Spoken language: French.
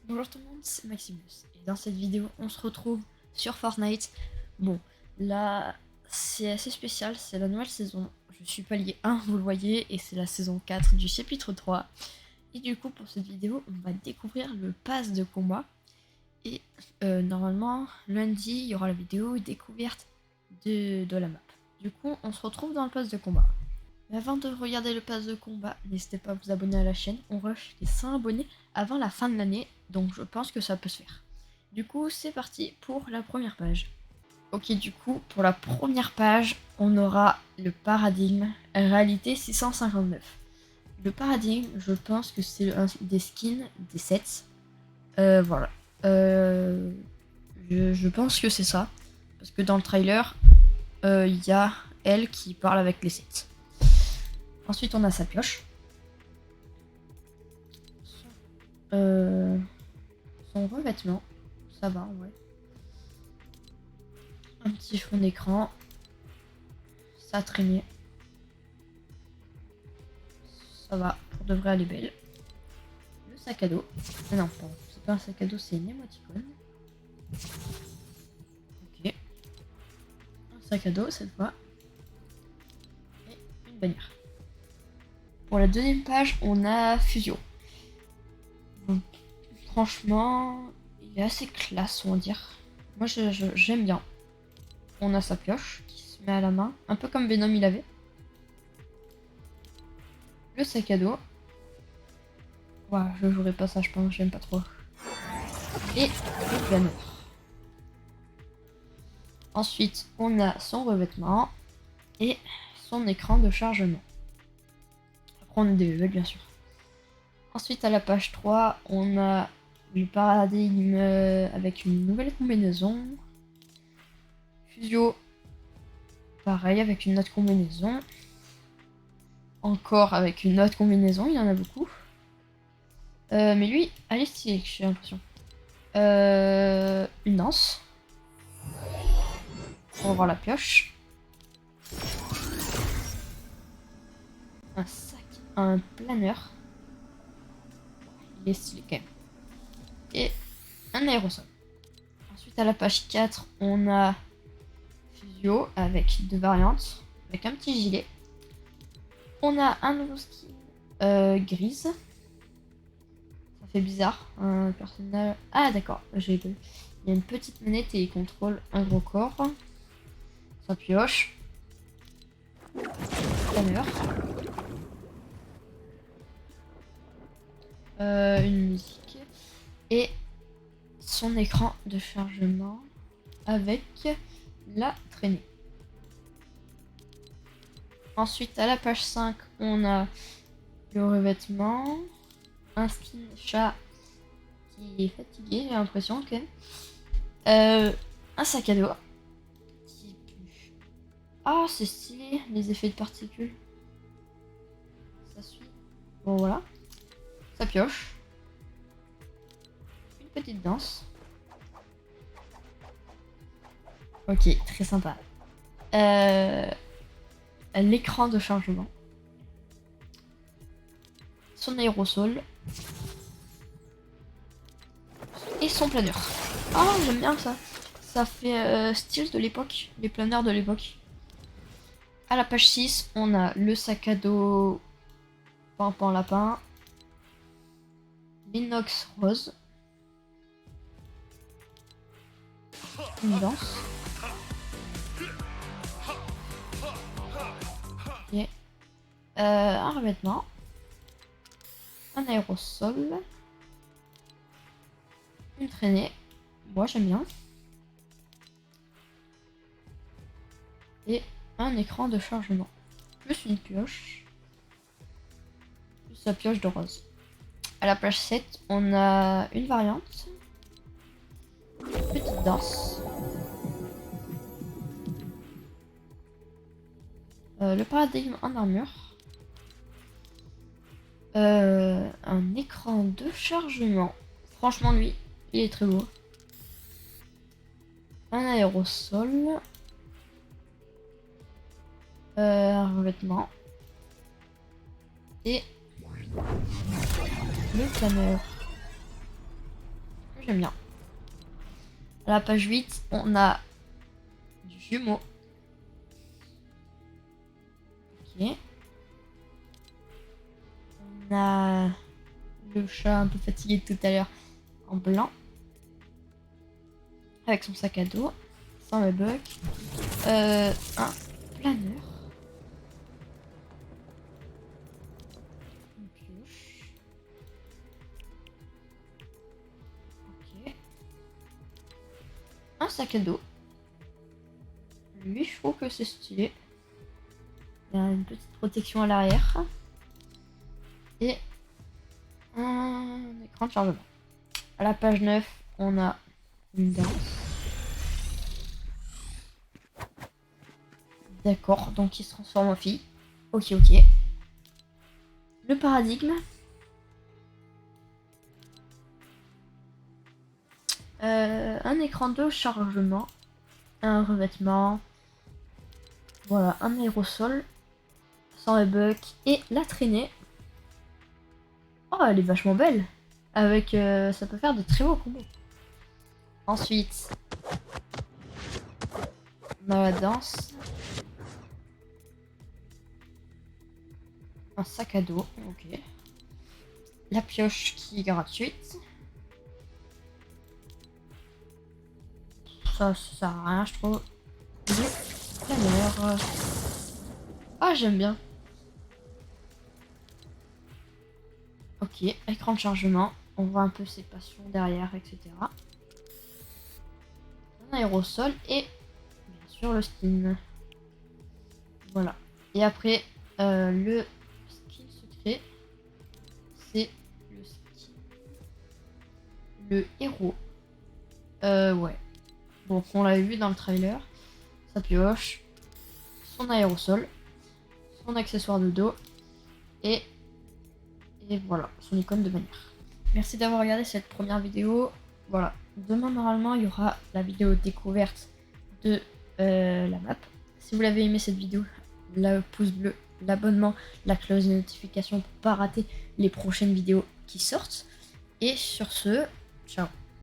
Bonjour tout le monde, c'est Maximus et dans cette vidéo on se retrouve sur Fortnite. Bon, là c'est assez spécial, c'est la nouvelle saison, je suis palier 1 vous le voyez et c'est la saison 4 du chapitre 3. Et du coup pour cette vidéo on va découvrir le pass de combat et normalement lundi il y aura la vidéo découverte de la map. Du coup on se retrouve dans le pass de combat. Mais avant de regarder le pass de combat, n'hésitez pas à vous abonner à la chaîne. On rush les 100 abonnés avant la fin de l'année, donc je pense que ça peut se faire. Du coup, c'est parti pour la première page. Ok, du coup, pour la première page, on aura le paradigme réalité 659. Le paradigme, je pense que c'est des skins, des sets. Voilà. Je pense que c'est ça. Parce que dans le trailer, il y a elle qui parle avec les sets. Ensuite, on a sa pioche. Euh, Son revêtement, ça va, ouais. Un petit fond d'écran. Ça traînait. Ça va, pour de vrai, elle est belle. Le sac à dos. Ah non, pardon, c'est pas un sac à dos, c'est une émoticône. Ok. Un sac à dos cette fois. Et une bannière. Pour la deuxième page, on a Fusio. Bon, franchement, il est assez classe, on va dire. Moi, j'aime bien. On a sa pioche qui se met à la main, un peu comme Venom il avait. Le sac à dos. Ouais, je jouerai pas ça, je pense, j'aime pas trop. Et le planeur. Ensuite, on a son revêtement et son écran de chargement. Après, on a des levels, bien sûr. Ensuite, à la page 3, on a le paradigme avec une nouvelle combinaison. Fusio, pareil, avec une autre combinaison. Encore avec une autre combinaison, il y en a beaucoup. Mais lui, elle est stylée, j'ai l'impression. Une lance. Pour voir la pioche. Un sac, un planeur. Il est stylé quand même. Et un aérosol. Ensuite, à la page 4, on a Fusio avec deux variantes, avec un petit gilet. On a un nouveau skin grise. Ça fait bizarre. Un personnage. Ah, d'accord, j'ai vu. Il y a une petite manette et il contrôle un gros corps. Sa pioche. Planeur. Une musique. Et son écran de chargement avec la traînée. Ensuite, à la page 5, on a le revêtement, un skin chat qui est fatigué, j'ai l'impression, quand même. Un sac à dos qui pue. Ah, c'est stylé, les effets de particules. Ça suit. Bon, voilà. Sa pioche. Une petite danse. Ok, très sympa. L'écran de chargement. Son aérosol. Et son planeur. Ah, j'aime bien ça. Ça fait style de l'époque, les planeurs de l'époque. À la page 6, on a le sac à dos Pampan Lapin. L'inox rose. Une danse. Ok. Un revêtement. Un aérosol. Une traînée. Moi j'aime bien. Et un écran de chargement. Plus une pioche. Plus la pioche de rose. À la page 7, on a une variante. Petite danse. Le paradigme en armure. Un écran de chargement. Franchement, lui, il est très beau. Un aérosol. Un revêtement. Et le planeur. j'aime bien. À la page 8, on a du jumeau. Ok. On a le chat un peu fatigué de tout à l'heure en blanc. Avec son sac à dos. Sans le bug. Un planeur. Une pioche. Ok. Un sac à dos. Lui, je trouve que c'est stylé. Il y a une petite protection à l'arrière. Et un écran de chargement. À la page 9, on a une danse. D'accord, donc il se transforme en fille. Ok, ok. Le paradigme. Un écran de chargement. Un revêtement. Voilà, un aérosol. Sans buck. Et la traînée. Oh, elle est vachement belle. Avec, ça peut faire de très beaux combos. Ensuite, on a la danse. Un sac à dos, ok. La pioche qui est gratuite. Ça sert à rien, je trouve. Le planeur. Ah, j'aime bien. Ok, écran de chargement. On voit un peu ses passions derrière, etc. Un aérosol et bien sûr le skin. Voilà. Et après, le skin secret, c'est le skin. Le héros. Ouais. Bon, on l'a vu dans le trailer. Sa pioche, son aérosol, son accessoire de dos et voilà, son icône de bannière. Merci d'avoir regardé cette première vidéo. Voilà, demain normalement il y aura la vidéo découverte de la map. Si vous l'avez aimé cette vidéo, le pouce bleu, l'abonnement, la cloche de notification pour pas rater les prochaines vidéos qui sortent. Et sur ce, ciao.